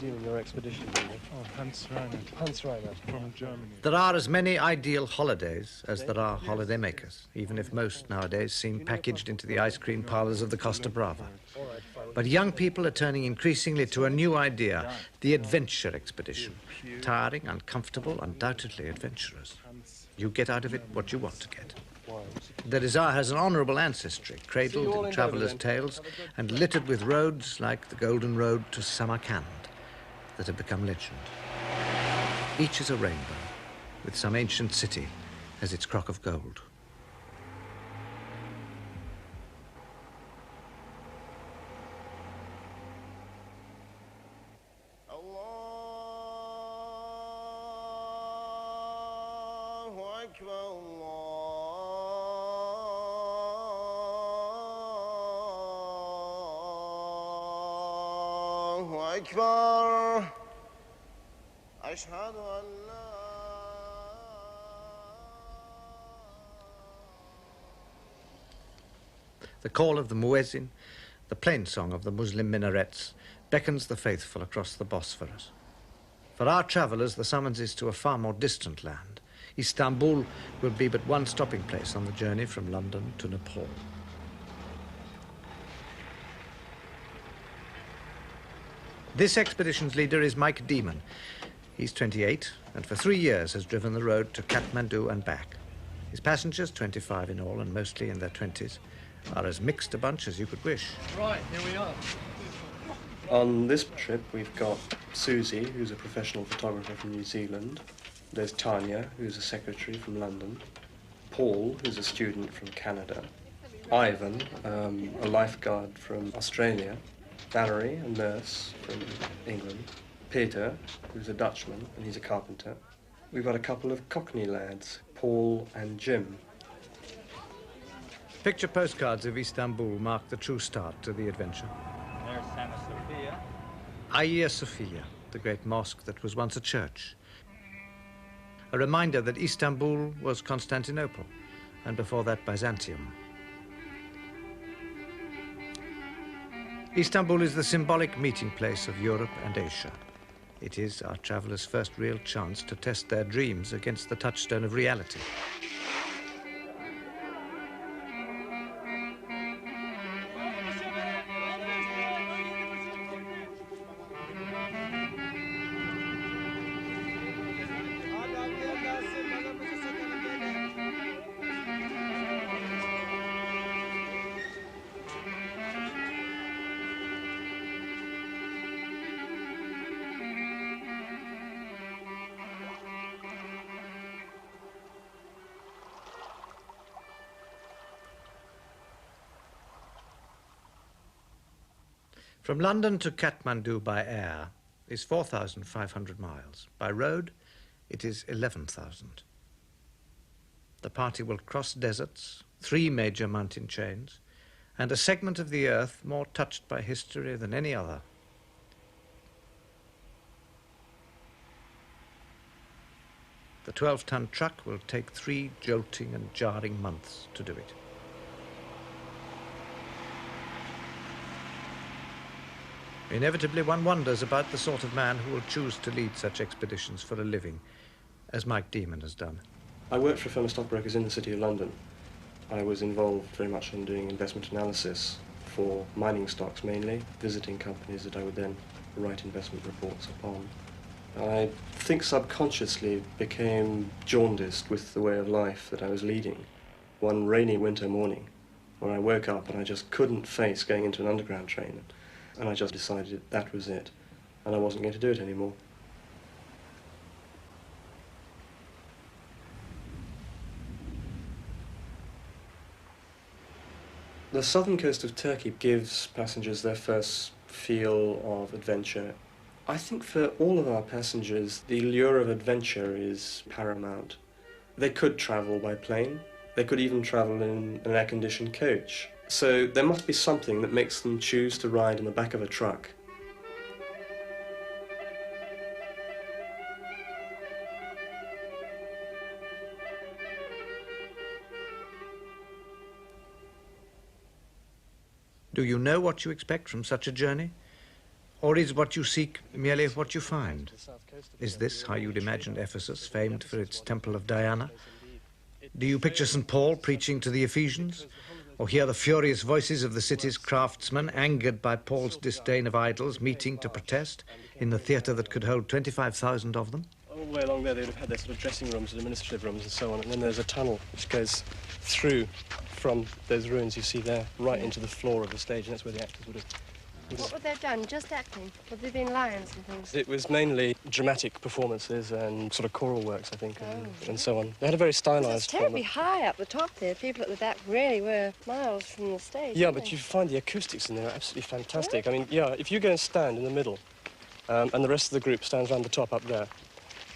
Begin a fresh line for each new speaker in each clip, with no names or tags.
you and your expedition leader?
Oh, Hans Reinhardt.
Hans Reinhardt.
From Germany.
There are as many ideal holidays as there are holidaymakers, even if most nowadays seem packaged into the ice cream parlors of the Costa Brava. But young people are turning increasingly to a new idea, the adventure expedition. Tiring, uncomfortable, undoubtedly adventurous. You get out of it what you want to get. The desire has an honourable ancestry, cradled in travellers' tales and littered with roads like the Golden Road to Samarkand that have become legend. Each is a rainbow, with some ancient city as its crock of gold.
أكبر أشهد أن لا.
The call of the muezzin, the plain song of the Muslim minarets, beckons the faithful across the Bosphorus. For our travellers, the summons is to a far more distant land. Istanbul will be but one stopping place on the journey from London to Nepal. This expedition's leader is Mike Demon. He's 28 and for 3 years has driven the road to Kathmandu and back. His passengers, 25 in all and mostly in their 20s, are as mixed a bunch as you could wish.
Right, here we are.
On this trip, we've got Susie, who's a professional photographer from New Zealand. There's Tanya, who's a secretary from London. Paul, who's a student from Canada. Ivan, a lifeguard from Australia. Valerie, a nurse from England. Peter, who's a Dutchman, and he's a carpenter. We've got a couple of Cockney lads, Paul and Jim.
Picture postcards of Istanbul mark the true start to the adventure.
There's Santa Sophia.
Hagia Sophia, the great mosque that was once a church. A reminder that Istanbul was Constantinople, and before that Byzantium. Istanbul is the symbolic meeting place of Europe and Asia. It is our travellers' first real chance to test their dreams against the touchstone of reality. From London to Kathmandu by air is 4,500 miles. By road, it is 11,000. The party will cross deserts, 3 major mountain chains, and a segment of the earth more touched by history than any other. The 12-ton truck will take 3 jolting and jarring months to do it. Inevitably, one wonders about the sort of man who will choose to lead such expeditions for a living, as Mike Demon has done.
I worked for a firm of stockbrokers in the City of London. I was involved very much in doing investment analysis for mining stocks mainly, visiting companies that I would then write investment reports upon. I think subconsciously became jaundiced with the way of life that I was leading. One rainy winter morning when I woke up and I just couldn't face going into an underground train. And I just decided that was it, and I wasn't going to do it anymore. The southern coast of Turkey gives passengers their first feel of adventure. I think for all of our passengers, the allure of adventure is paramount. They could travel by plane. They could even travel in an air-conditioned coach. So there must be something that makes them choose to ride in the back of a truck.
Do you know what you expect from such a journey? Or is what you seek merely what you find? Is this how you'd imagined Ephesus, famed for its temple of Diana? Do you picture St. Paul preaching to the Ephesians? Or hear the furious voices of the city's craftsmen, angered by Paul's disdain of idols, meeting to protest in the theatre that could hold 25,000 of them?
All the way along there, they would have had their sort of dressing rooms and administrative rooms and so on. And then there's a tunnel which goes through from those ruins you see there, right into the floor of the stage, and that's where the actors would have...
What would they have done? Just acting? Would there been lions and things?
It was mainly dramatic performances and sort of choral works, I think, and so on. They had a very stylised...
It's terribly high up the top there. People at the back really were miles from the stage.
Yeah, but you find the acoustics in there are absolutely fantastic.
Really?
I mean, yeah, if you go and stand in the middle, and the rest of the group stands around the top up there,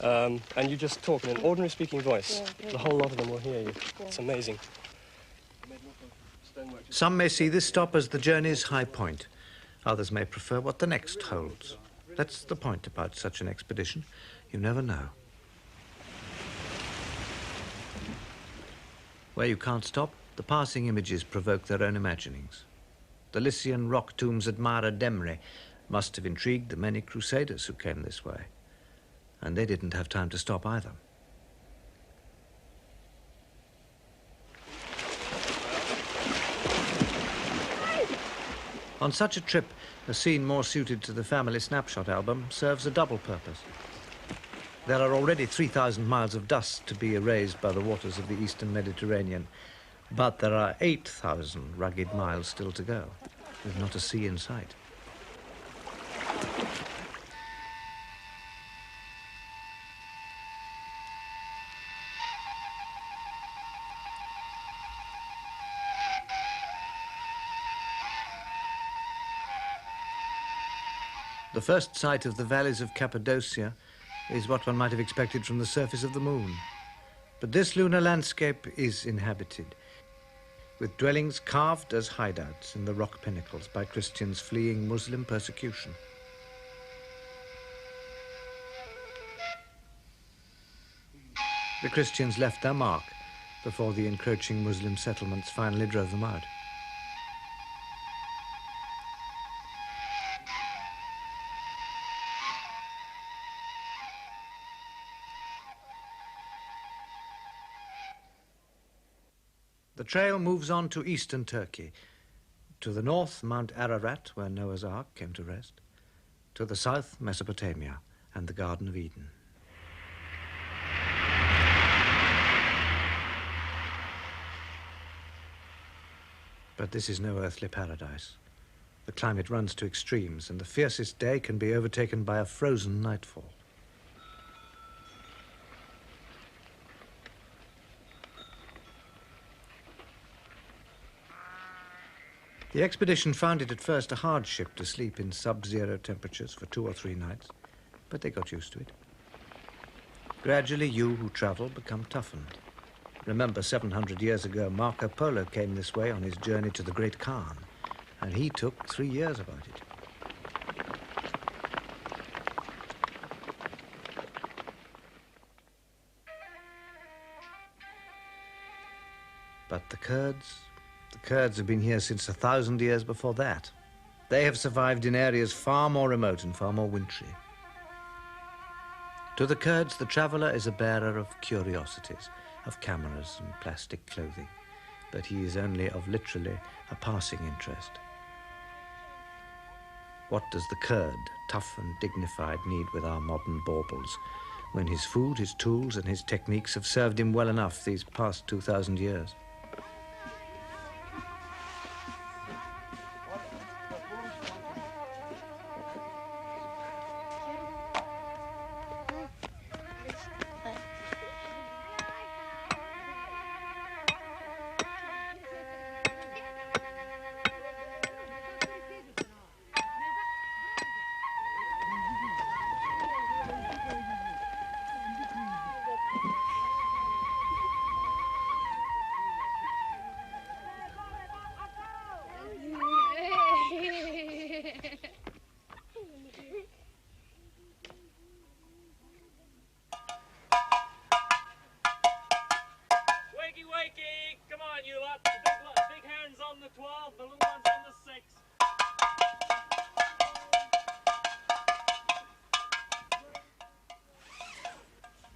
and you just talk in an ordinary speaking voice, the whole lot of them will hear you. Yeah. It's amazing.
Some may see this stop as the journey's high point. Others may prefer what the next holds. That's the point about such an expedition. You never know. Where you can't stop, the passing images provoke their own imaginings. The Lycian rock tombs at Mara Demre must have intrigued the many crusaders who came this way. And they didn't have time to stop either. On such a trip, a scene more suited to the family snapshot album serves a double purpose. There are already 3,000 miles of dust to be erased by the waters of the eastern Mediterranean, but there are 8,000 rugged miles still to go, with not a sea in sight. The first sight of the valleys of Cappadocia is what one might have expected from the surface of the moon. But this lunar landscape is inhabited, with dwellings carved as hideouts in the rock pinnacles by Christians fleeing Muslim persecution. The Christians left their mark before the encroaching Muslim settlements finally drove them out. The trail moves on to eastern Turkey. To the north, Mount Ararat, where Noah's Ark came to rest. To the south, Mesopotamia and the Garden of Eden. But this is no earthly paradise. The climate runs to extremes, and the fiercest day can be overtaken by a frozen nightfall. The expedition found it at first a hardship to sleep in sub-zero temperatures for 2 or 3 nights, but they got used to it. Gradually, you who travel become toughened. Remember, 700 years ago, Marco Polo came this way on his journey to the Great Khan, and he took 3 years about it. But the Kurds have been here since 1,000 years before that. They have survived in areas far more remote and far more wintry. To the Kurds, the traveller is a bearer of curiosities, of cameras and plastic clothing, but he is only of literally a passing interest. What does the Kurd, tough and dignified, need with our modern baubles, when his food, his tools and his techniques have served him well enough these past 2,000 years?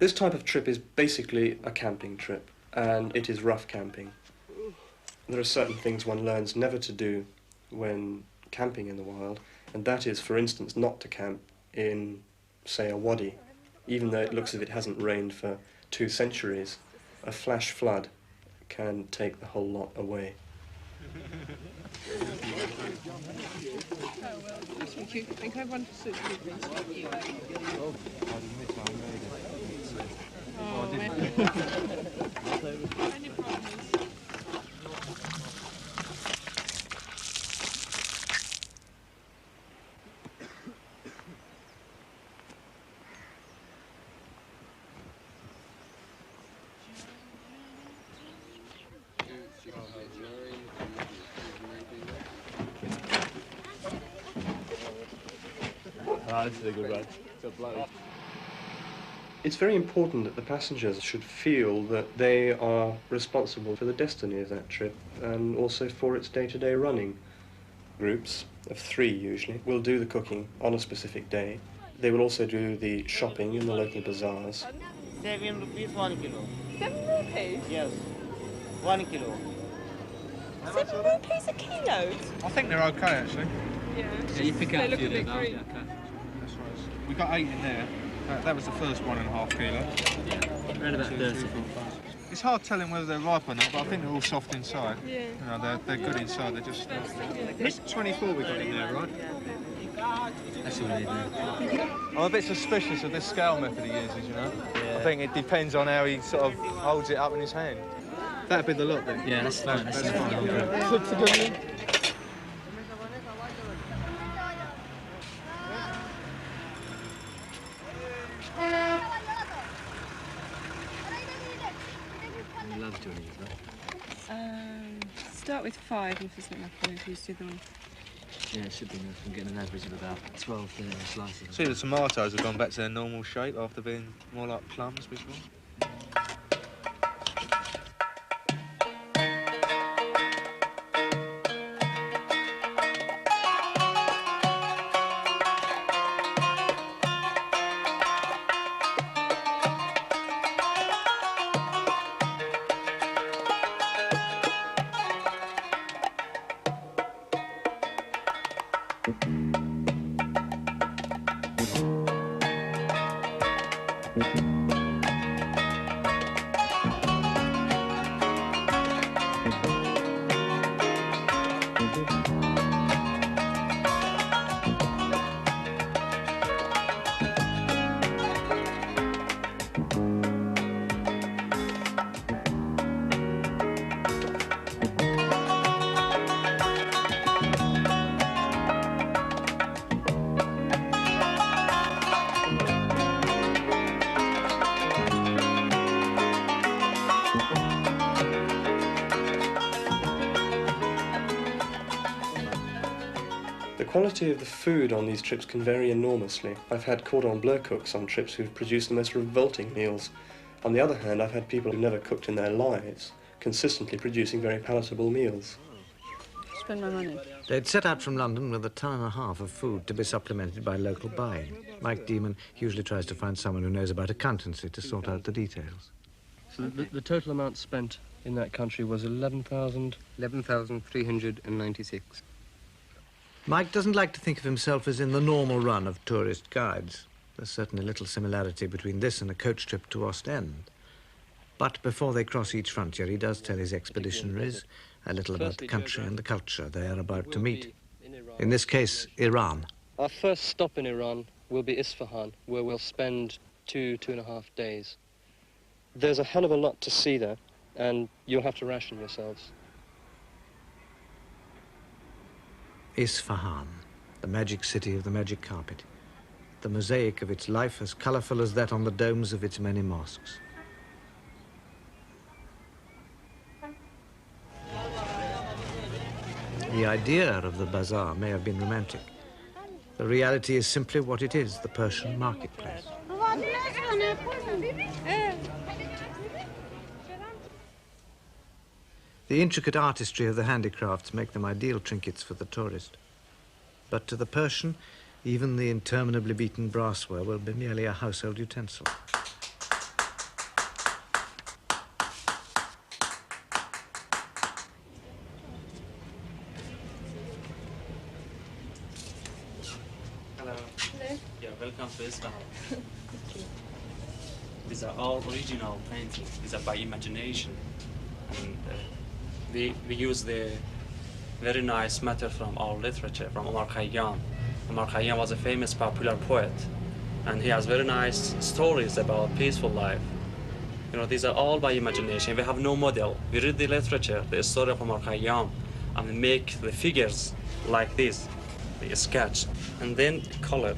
This type of trip is basically a camping trip, and it is rough camping. There are certain things one learns never to do when camping in the wild, and that is, for instance, not to camp in, say, a wadi. Even though it looks as if it hasn't rained for 2 centuries, a flash flood can take the whole lot away.
Thank you. Can I have one for soup, please? Oh, Any problems?
This is a good ride.
It's very important that the passengers should feel that they are responsible for the destiny of that trip and also for its day-to-day running. Groups of 3 usually will do the cooking on a specific day. They will also do the shopping in the local bazaars.
7 rupees 1 kilo.
7 rupees?
Yes, 1 kilo.
7 rupees a kilo?
I think they're okay actually.
Yeah.
Yeah, you pick out
They
a
look
few
a bit
of those,
green.
yeah, okay.
That's right. We got 8 in there. That was the first 1.5 kilo.
Around about 30.
It's hard telling whether they're ripe or not, but I think they're all soft inside.
Yeah.
You know, they're good inside. They're just. It's 24 we got in there, right?
That's all we need now.
I'm a bit suspicious of this scale method he uses. You know. I think it depends on how he sort of holds it up in his hand. That'd be the lot then.
Yeah, that's fine. That's fine. I love doing these, right?
Start with 5 and if there's not enough quantities, do the one.
Yeah, it should be enough. I'm getting an average of about 12, 13 slices.
See, the tomatoes have gone back to their normal shape after being more like plums before.
The quality of the food on these trips can vary enormously. I've had cordon bleu cooks on trips who've produced the most revolting meals. On the other hand, I've had people who've never cooked in their lives consistently producing very palatable meals.
Spend my money.
They'd set out from London with 1.5 tons of food to be supplemented by local buying. Mike Demon usually tries to find someone who knows about accountancy to sort out the details.
So the total amount spent in that country was 11,396.
Mike doesn't like to think of himself as in the normal run of tourist guides. There's certainly little similarity between this and a coach trip to Ostend. But before they cross each frontier, he does tell his expeditionaries a little about the country and the culture they are about to meet. In this case, Iran.
Our first stop in Iran will be Isfahan, where we'll spend 2.5 days. There's a hell of a lot to see there, and you'll have to ration yourselves.
Isfahan, the magic city of the magic carpet. The mosaic of its life as colourful as that on the domes of its many mosques. The idea of the bazaar may have been romantic. The reality is simply what it is, the Persian marketplace. The intricate artistry of the handicrafts make them ideal trinkets for the tourist. But to the Persian, even the interminably beaten brassware will be merely a household utensil.
Welcome to Isfahan. These are all original paintings. These are by imagination. And we use the very nice matter from our literature, from Omar Khayyam. Omar Khayyam was a famous popular poet, and he has very nice stories about peaceful life. You know, these are all by imagination. We have no model. We read the literature, the story of Omar Khayyam, and we make the figures like this, the sketch, and then color.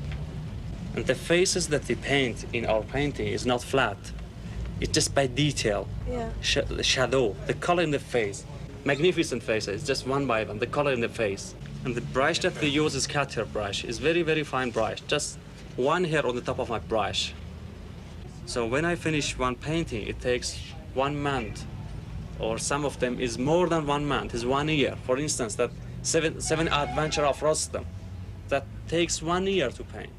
And the faces that we paint in our painting is not flat. It's just by detail, the shadow, the color in the face. Magnificent faces, just one by one, the color in the face. And the brush that we use is cat hair brush. It's very, very fine brush, just one hair on the top of my brush. So when I finish one painting, it takes 1 month, or some of them is more than 1 month, is 1 year. For instance, that seven Adventure of Rostam, that takes 1 year to paint.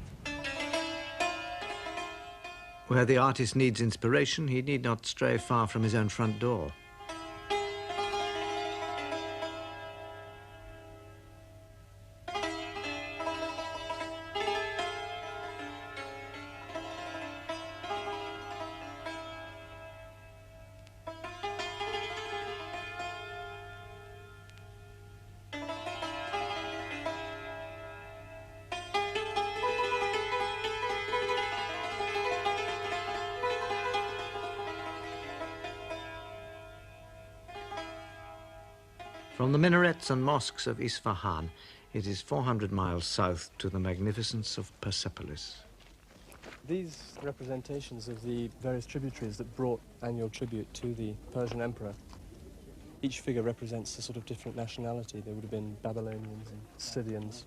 Where the artist needs inspiration, he need not stray far from his own front door. From the minarets and mosques of Isfahan, it is 400 miles south to the magnificence of Persepolis.
These representations of the various tributaries that brought annual tribute to the Persian emperor, each figure represents a sort of different nationality. There would have been Babylonians and Scythians,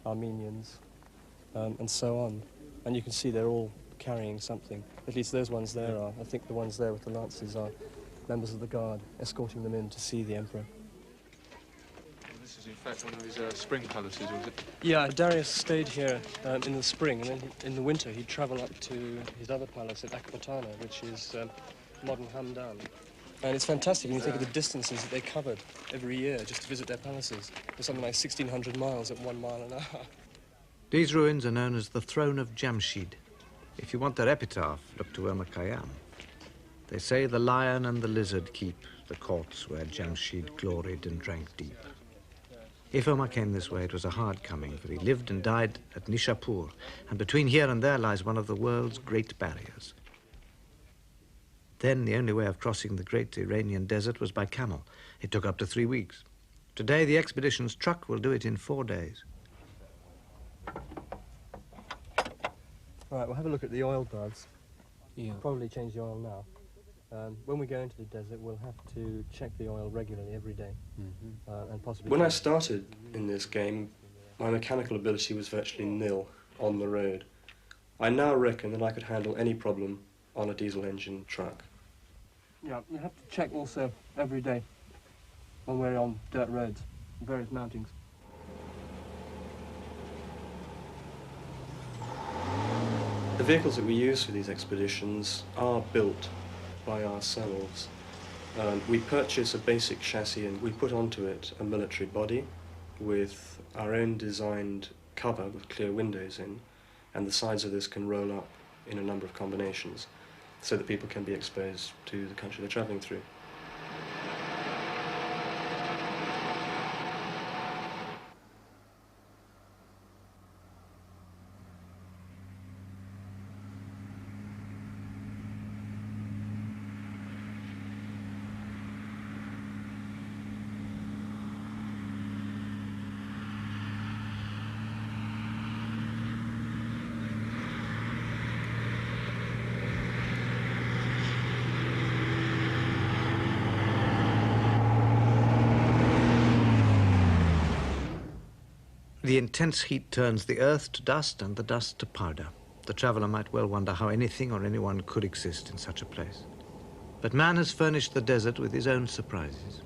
Armenians, and so on. And you can see they're all carrying something. At least those ones there are. I think the ones there with the lances are members of the guard escorting them in to see the emperor.
This is in fact one of his spring palaces, was it?
Yeah, Darius stayed here in the spring, and then in the winter he'd travel up to his other palace at Ekbatana, which is modern Hamdan. And it's fantastic when you think of the distances that they covered every year just to visit their palaces. There's something like 1,600 miles at 1 mile an hour.
These ruins are known as the Throne of Jamshid. If you want their epitaph, look to Omar Khayyam. They say the lion and the lizard keep the courts where Jamshid gloried and drank deep. If Omar came this way, it was a hard coming, for he lived and died at Nishapur, and between here and there lies one of the world's great barriers. Then the only way of crossing the great Iranian desert was by camel. It took up to 3 weeks. Today, the expedition's truck will do it in 4 days.
All right, we'll have a look at the oil baths. Yeah. Probably change the oil now. When we go into the desert, we'll have to check the oil regularly every day, and possibly...
When I started in this game, my mechanical ability was virtually nil on the road. I now reckon that I could handle any problem on a diesel engine truck.
Yeah, you have to check also every day when we're on dirt roads, various mountings.
The vehicles that we use for these expeditions are built by ourselves. We purchase a basic chassis and we put onto it a military body with our own designed cover with clear windows in, and the sides of this can roll up in a number of combinations so that people can be exposed to the country they're travelling through.
The intense heat turns the earth to dust and the dust to powder. The traveller might well wonder how anything or anyone could exist in such a place. But man has furnished the desert with his own surprises.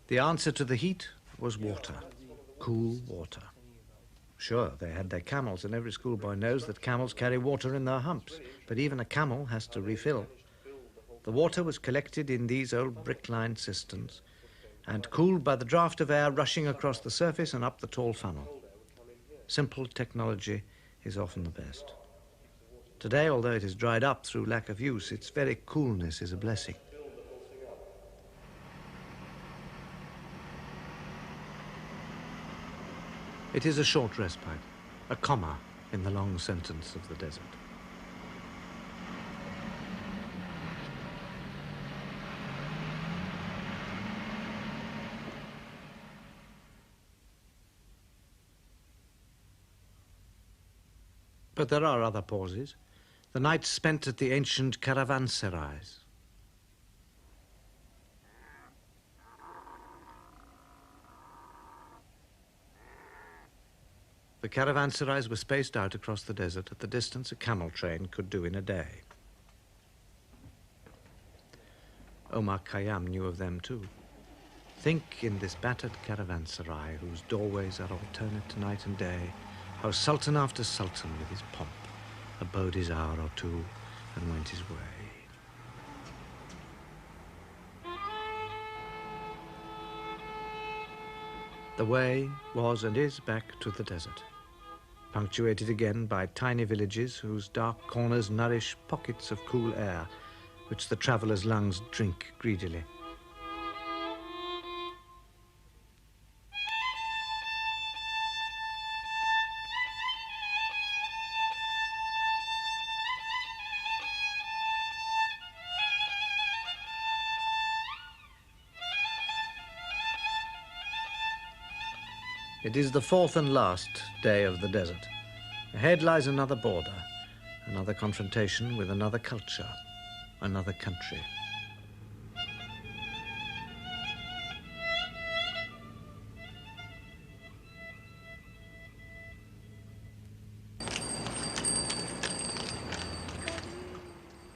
The answer to the heat was water, cool water. Sure, they had their camels, and every schoolboy knows that camels carry water in their humps, but even a camel has to refill. The water was collected in these old brick-lined cisterns and cooled by the draft of air rushing across the surface and up the tall funnel. Simple technology is often the best. Today, although it is dried up through lack of use, its very coolness is a blessing. It is a short respite, a comma in the long sentence of the desert. But there are other pauses. The nights spent at the ancient caravanserais. The caravanserais were spaced out across the desert at the distance a camel train could do in a day. Omar Khayyam knew of them too. Think in this battered caravanserai whose doorways are alternate night and day, how sultan after sultan with his pomp abode his hour or two and went his way. The way was and is back to the desert, punctuated again by tiny villages whose dark corners nourish pockets of cool air, which the traveller's lungs drink greedily. It is the fourth and last day of the desert. Ahead lies another border, another confrontation with another culture, another country.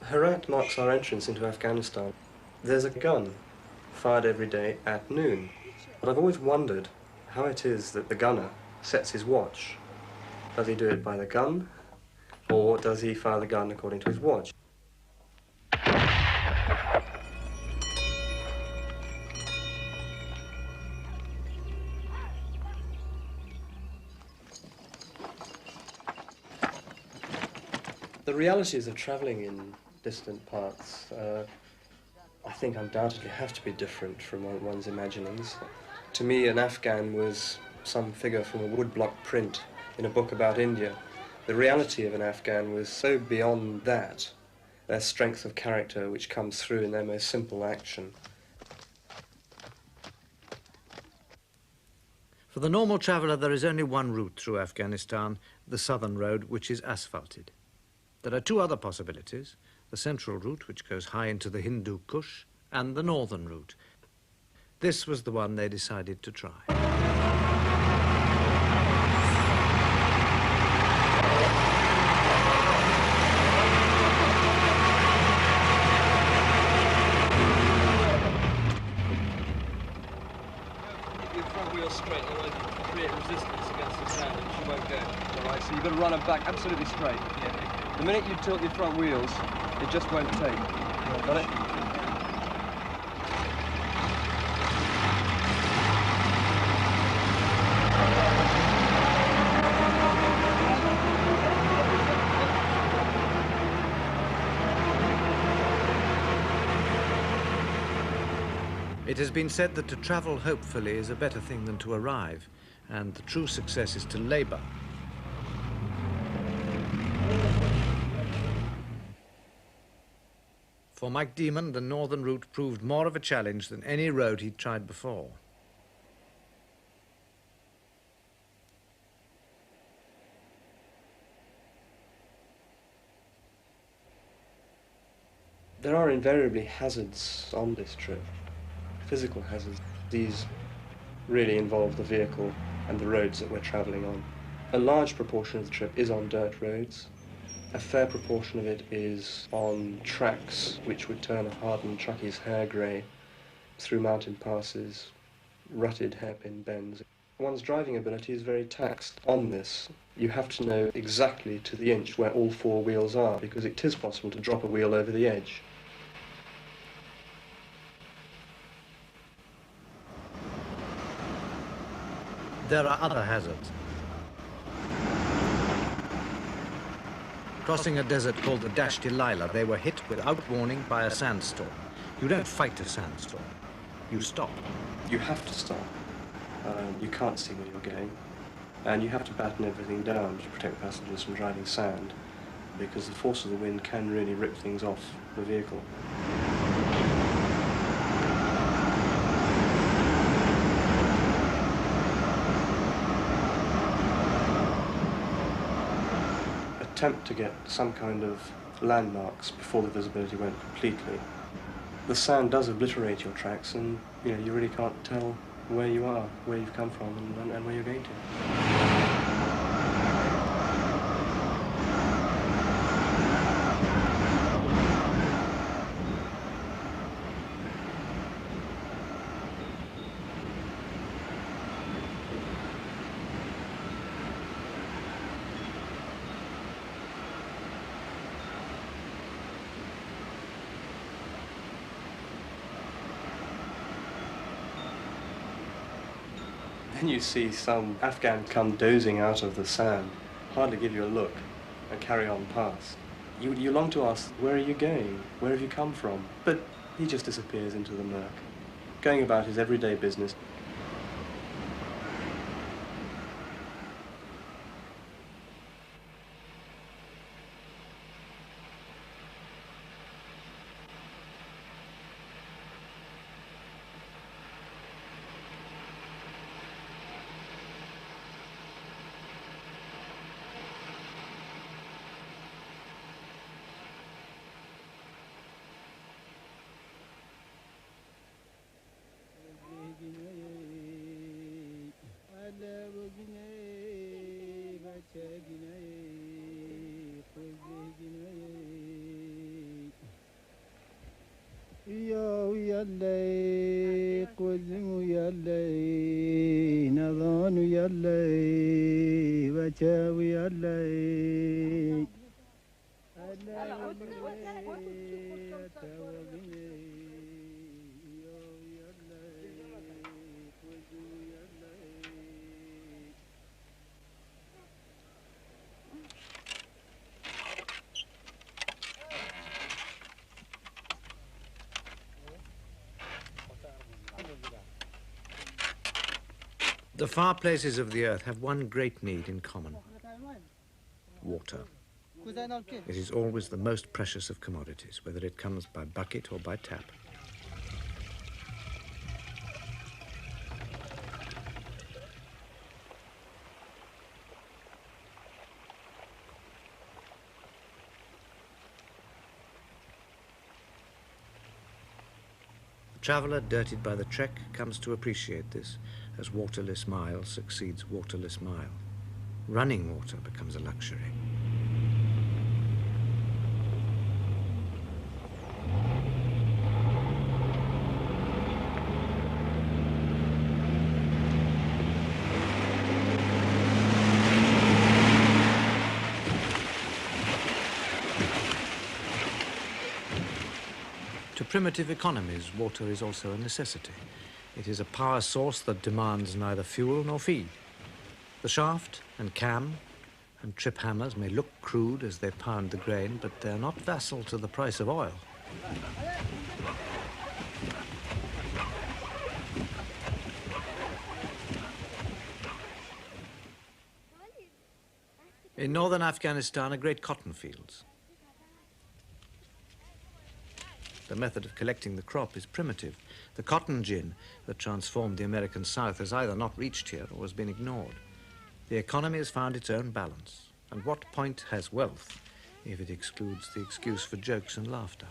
Herat marks our entrance into Afghanistan. There's a gun fired every day at noon. But I've always wondered how it is that the gunner sets his watch. Does he do it by the gun, or does he fire the gun according to his watch? The realities of travelling in distant parts, I think undoubtedly have to be different from one's imaginings. To me, an Afghan was some figure from a woodblock print in a book about India. The reality of an Afghan was so beyond that, their strength of character which comes through in their most simple action.
For the normal traveller, there is only one route through Afghanistan, the southern road, which is asphalted. There are two other possibilities, the central route, which goes high into the Hindu Kush, and the northern route. This was the one they decided to try.
Keep your front wheel straight, otherwise you create resistance against the sand and she won't go. All right, so you've got to run them back absolutely straight. Yeah. The minute you tilt your front wheels, it just won't take. Got it?
It has been said that to travel hopefully is a better thing than to arrive, and the true success is to labour. For Mike Demon, the northern route proved more of a challenge than any road he'd tried before.
There are invariably hazards on this trip, physical hazards. These really involve the vehicle and the roads that we're travelling on. A large proportion of the trip is on dirt roads. A fair proportion of it is on tracks which would turn a hardened truckie's hair grey through mountain passes, rutted hairpin bends. One's driving ability is very taxed on this. You have to know exactly to the inch where all four wheels are, because it is possible to drop a wheel over the edge.
There are other hazards. Crossing a desert called the Dasht-e Laila, they were hit without warning by a sandstorm. You don't fight a sandstorm. You stop.
You have to stop. You can't see where you're going. And you have to batten everything down to protect passengers from driving sand, because the force of the wind can really rip things off the vehicle. Attempt to get some kind of landmarks before the visibility went completely. The sand does obliterate your tracks, and you really can't tell where you are, where you've come from, and where you're going to. Then you see some Afghan come dozing out of the sand, hardly give you a look, and carry on past. You long to ask, where are you going? Where have you come from? But he just disappears into the murk, going about his everyday business.
The far places of the earth have one great need in common: water. It is always the most precious of commodities, whether it comes by bucket or by tap. The traveller, dirtied by the trek, comes to appreciate this, as waterless mile succeeds waterless mile. Running water becomes a luxury. To primitive economies, water is also a necessity. It is a power source that demands neither fuel nor feed. The shaft and cam and trip hammers may look crude as they pound the grain, but they're not vassal to the price of oil. In northern Afghanistan are great cotton fields. The method of collecting the crop is primitive. The cotton gin that transformed the American South has either not reached here or has been ignored. The economy has found its own balance. And what point has wealth if it excludes the excuse for jokes and laughter?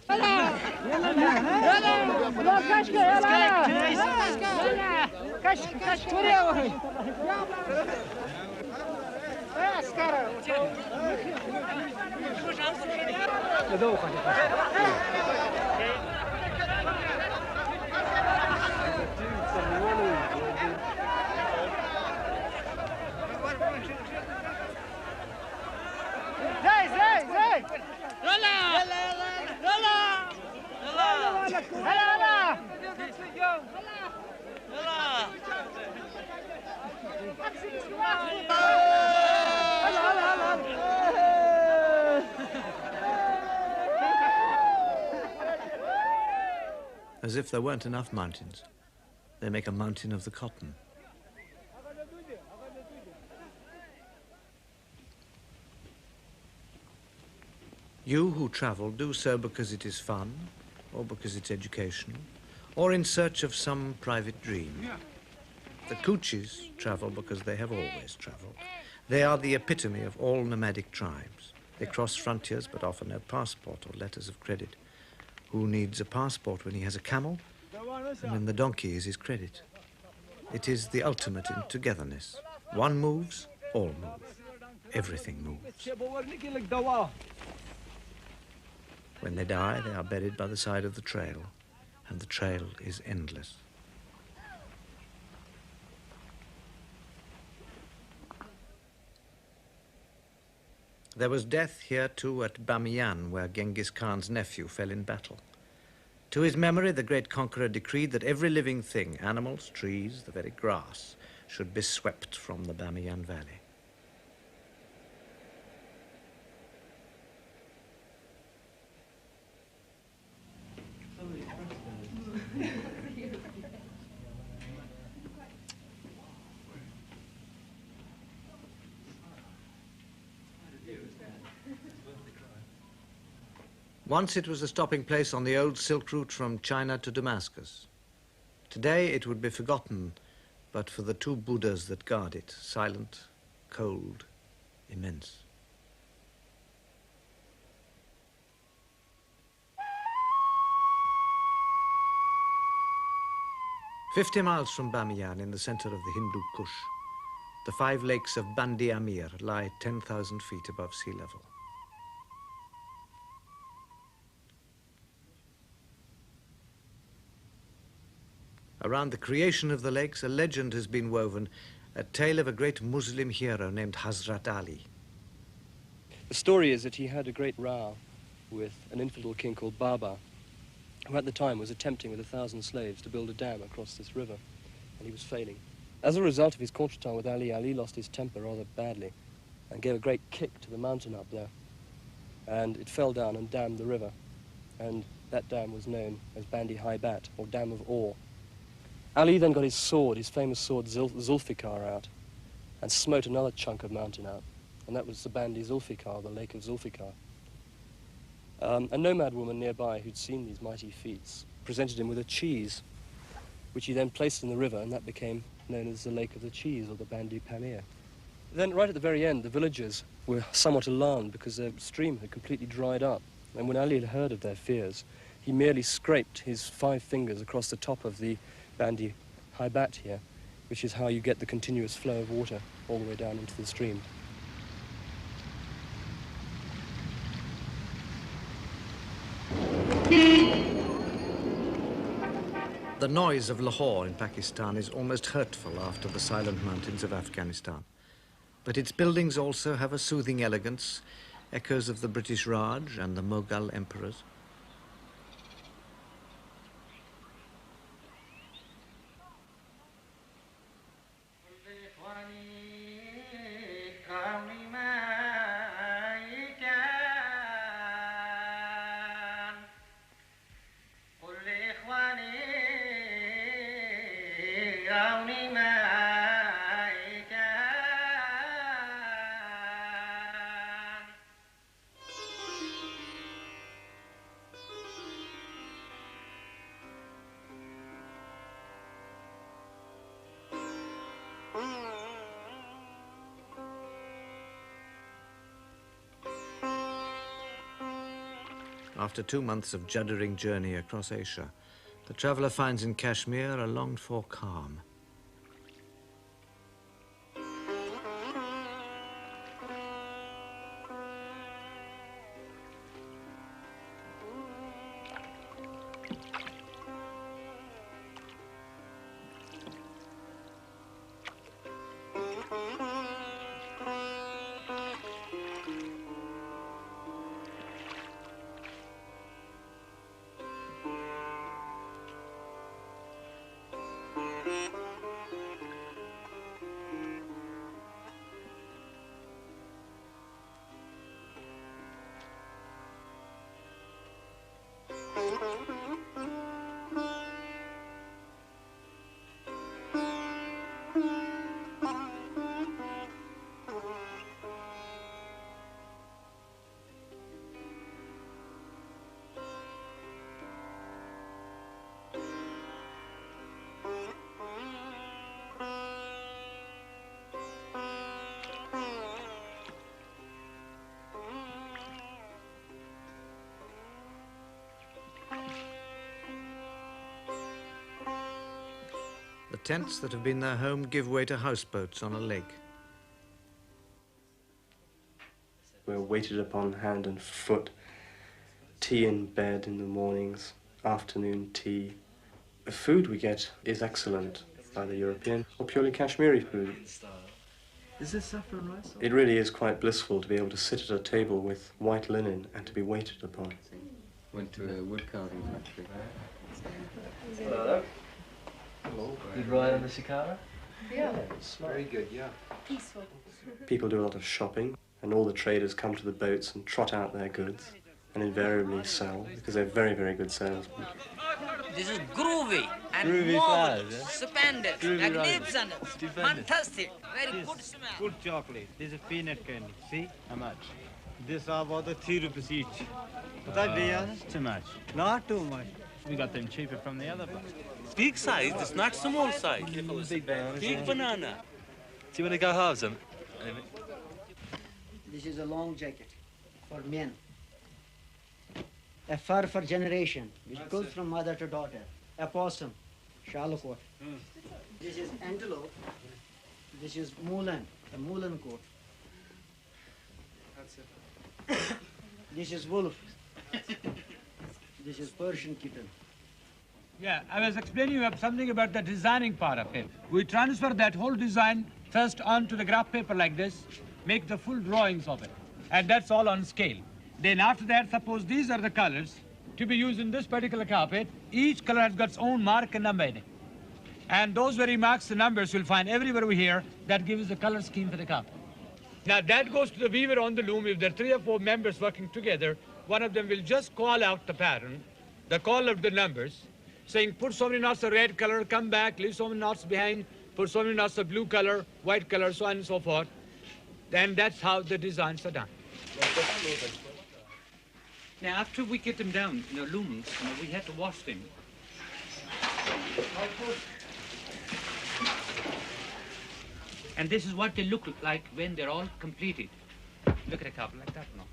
As if there weren't enough mountains, they make a mountain of the cotton. You who travel do so because it is fun, or because it's education, or in search of some private dream. The Coochies travel because they have always traveled. They are the epitome of all nomadic tribes. They cross frontiers but offer no passport or letters of credit. Who needs a passport when he has a camel? And when the donkey is his credit. It is the ultimate in togetherness. One moves, all move. Everything moves. When they die, they are buried by the side of the trail, and the trail is endless. There was death here too at Bamiyan, where Genghis Khan's nephew fell in battle. To his memory, the great conqueror decreed that every living thing, animals, trees, the very grass, should be swept from the Bamiyan Valley. Once it was a stopping place on the old Silk Route from China to Damascus. Today it would be forgotten, but for the two Buddhas that guard it, silent, cold, immense. "50 miles from Bamiyan, in the center of the Hindu Kush, the 5 lakes of Bandi Amir lie 10,000 feet above sea level. Around the creation of the lakes, a legend has been woven, a tale of a great Muslim hero named Hazrat Ali.
The story is that he had a great row with an infidel king called Baba, who at the time was attempting with 1,000 slaves to build a dam across this river, and he was failing. As a result of his contretemps with Ali, Ali lost his temper rather badly and gave a great kick to the mountain up there, and it fell down and dammed the river, and that dam was known as Bandi Haibat, or Dam of Ore. Ali then got his sword, his famous sword Zulfikar, out and smote another chunk of mountain out, and that was the Bandi Zulfikar, the Lake of Zulfikar. A nomad woman nearby who'd seen these mighty feats presented him with a cheese, which he then placed in the river, and that became known as the Lake of the Cheese, or the Bandi Pamir. Then right at the very end, the villagers were somewhat alarmed because their stream had completely dried up, and when Ali had heard of their fears, he merely scraped his 5 fingers across the top of the Bandi Haibat here, which is how you get the continuous flow of water all the way down into the stream.
The noise of Lahore in Pakistan is almost hurtful after the silent mountains of Afghanistan. But its buildings also have a soothing elegance, echoes of the British Raj and the Mughal emperors. After 2 months of juddering journey across Asia, the traveller finds in Kashmir a longed-for calm. tents that have been their home give way to houseboats on a lake.
We're waited upon hand and foot, tea in bed in the mornings, afternoon tea. The food we get is excellent, either European or purely Kashmiri food.
Is this saffron rice?
It really is quite blissful to be able to sit at a table with white linen and to be waited upon.
Went to a wood carving factory.
Hello.
Good ride on the Shikara?
Yeah.
It's very good, yeah.
Peaceful.
People do a lot of shopping, and all the traders come to the boats and trot out their goods and invariably sell, because they're very, very good salesmen.
This is groovy and
Groovy
marvelous,
flowers, yeah?
stupendous,
Groovy
magnificent,
Stupendous.
fantastic, very good smell.
Good chocolate. This is peanut candy. See how much? This are about the 3 rupees each. But that be honest, too much. Not too much. We got them cheaper from the other place.
Big size, it's not small size.
Big banana.
Big banana.
Do you want to go halves them?
This is a long jacket for men. A fur for generation, which goes from mother to daughter. A possum, shallow coat. This is antelope. This is moolan, a moolan coat. This is wolf. This is Persian kitten.
Yeah, I was explaining you something about the designing part of it. We transfer that whole design first onto the graph paper like this, make the full drawings of it, and that's all on scale. Then after that, suppose these are the colors to be used in this particular carpet. Each color has got its own mark and number in it. And those very marks and numbers you'll find everywhere we here that gives the color scheme for the carpet. Now that goes to the weaver on the loom. If there are 3 or 4 members working together, one of them will just call out the pattern, the call of the numbers, saying put so many knots of red color, come back, leave so many knots behind, put so many knots of blue color, white color, so on and so forth. And that's how the designs are done. Now, after we get them down in the looms, we have to wash them. And this is what they look like when they're all completed. Look at a couple like that one.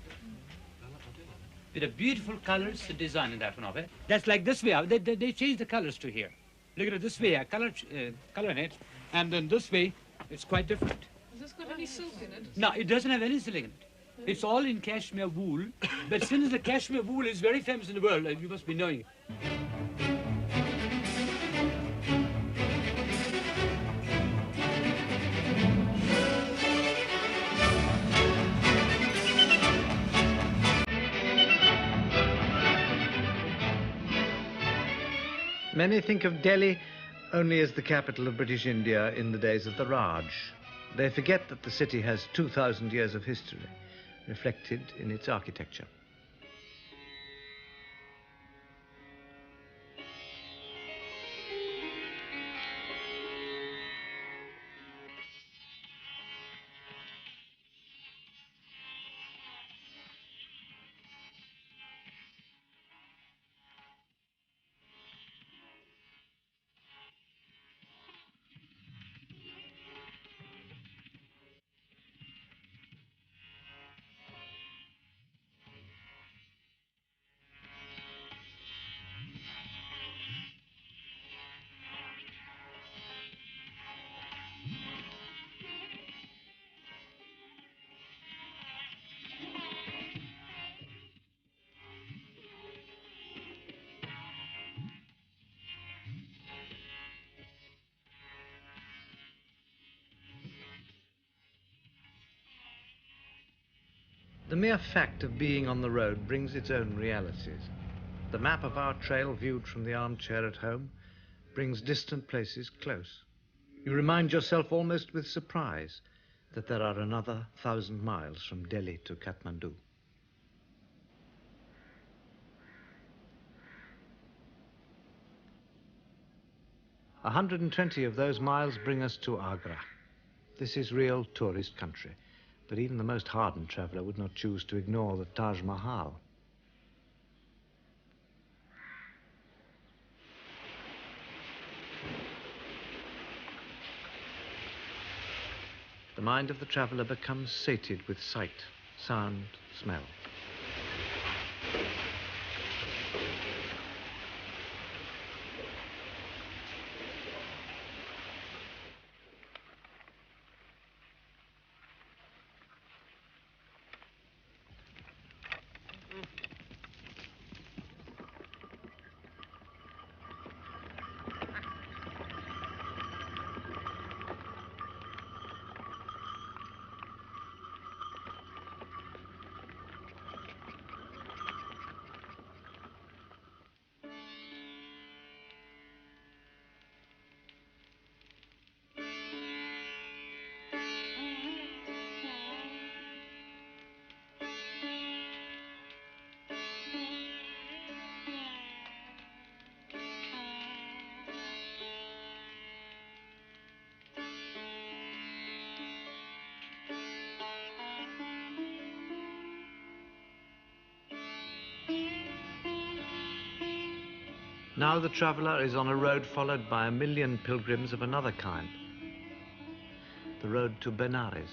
With the beautiful colors, the design in that one of it. That's like this way. They change the colors to here. Look at it this way, color in it. And then this way, it's quite different.
Has this got any silk in it?
No, it doesn't have any silk in it. It's all in cashmere wool. But since the cashmere wool is very famous in the world, you must be knowing it.
Many think of Delhi only as the capital of British India in the days of the Raj. They forget that the city has 2,000 years of history, reflected in its architecture. The mere fact of being on the road brings its own realities. The map of our trail viewed from the armchair at home brings distant places close. You remind yourself almost with surprise that there are another 1,000 miles from Delhi to Kathmandu. A 120 of those miles bring us to Agra. This is real tourist country. But even the most hardened traveller would not choose to ignore the Taj Mahal. The mind of the traveller becomes sated with sight, sound, smell. Now the traveller is on a road followed by 1 million pilgrims of another kind, the road to Benares.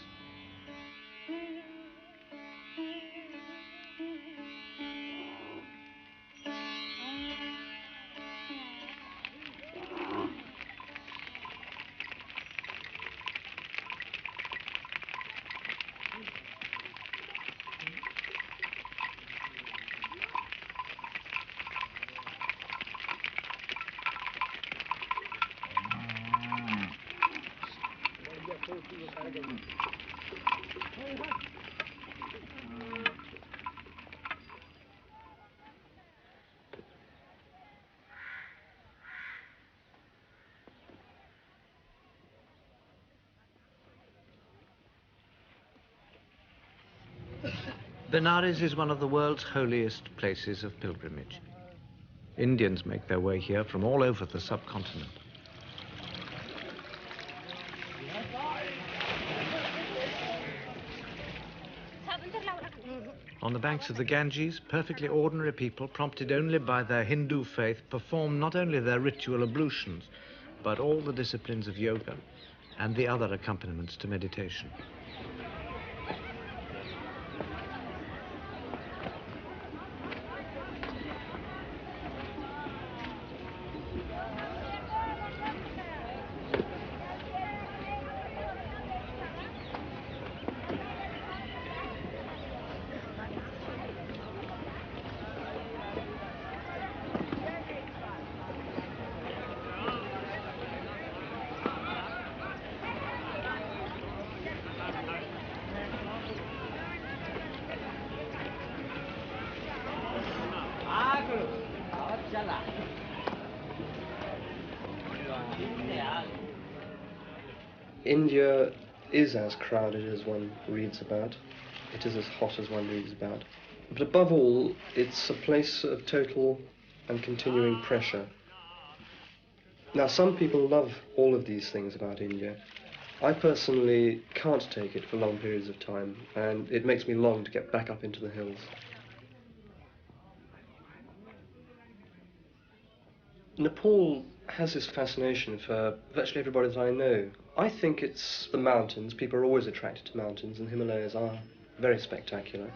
Benares is one of the world's holiest places of pilgrimage. Indians make their way here from all over the subcontinent. On the banks of the Ganges, perfectly ordinary people, prompted only by their Hindu faith, perform not only their ritual ablutions, but all the disciplines of yoga and the other accompaniments to meditation.
India is as crowded as one reads about. It is as hot as one reads about. But above all, it's a place of total and continuing pressure. Now, some people love all of these things about India. I personally can't take it for long periods of time, and it makes me long to get back up into the hills. Nepal has this fascination for virtually everybody that I know. I think it's the mountains. People are always attracted to mountains, and the Himalayas are very spectacular.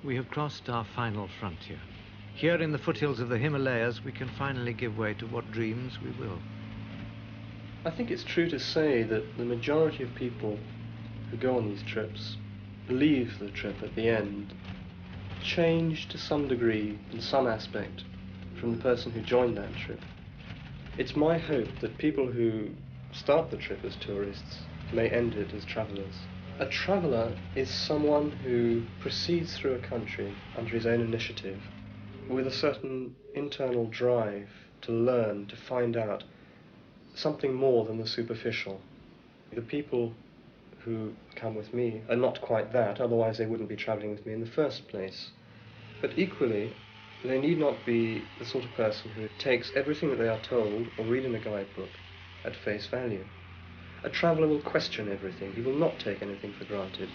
We have crossed our final frontier. Here in the foothills of the Himalayas, we can finally give way to what dreams we will.
I think it's true to say that the majority of people who go on these trips leave the trip at the end changed to some degree, in some aspect, from the person who joined that trip. It's my hope that people who start the trip as tourists may end it as travellers. A traveller is someone who proceeds through a country under his own initiative with a certain internal drive to learn, to find out something more than the superficial. The people who come with me are not quite that, otherwise they wouldn't be travelling with me in the first place. But equally, they need not be the sort of person who takes everything that they are told or read in a guidebook at face value. A traveller will question everything. He will not take anything for granted.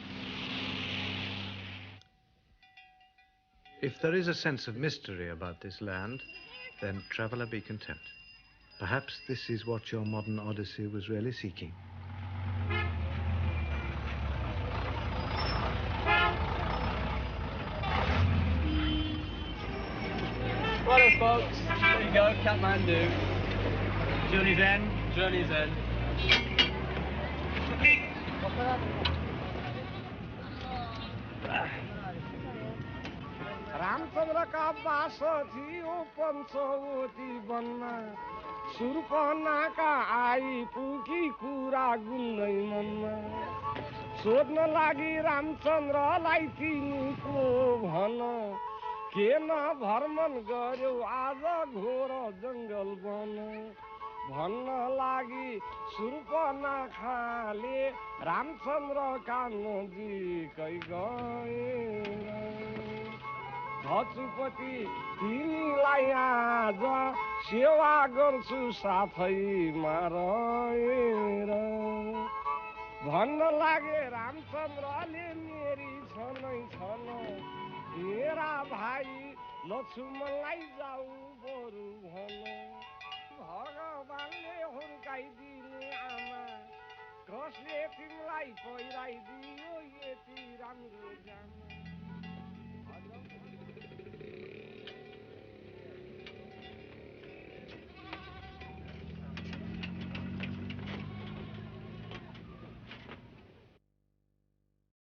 If there is a sense of mystery about this land, then traveller, be content. Perhaps this is what your modern Odyssey was really seeking.
Righto, folks. There you go, Kathmandu.
Journey's end.
Journey's end.
Ramchandra का वास थियो पंचवटी वनमा सुर्पना का आई पुगी कुरा गुन्दै मनमा सोध्न लागि रामचन्द्रलाई तिमीको भन के न भ्रमण गर्यो आज घोर जङ्गल वन भन्न लागि सुर्पनखाले रामचन्द्र कान्जीकै गएर हजुरपति तिमीलाई आज सेवा गर्छु साथैमा रहेर भन्न लागे रामचन्द्रले मेरी छनै छन मेरा भाइ लक्ष्मणलाई जाऊ बरु भन भगवानले हुर्काइदिने आमा कसले तिमीलाई पहिराइदियो यति राम्रो जामा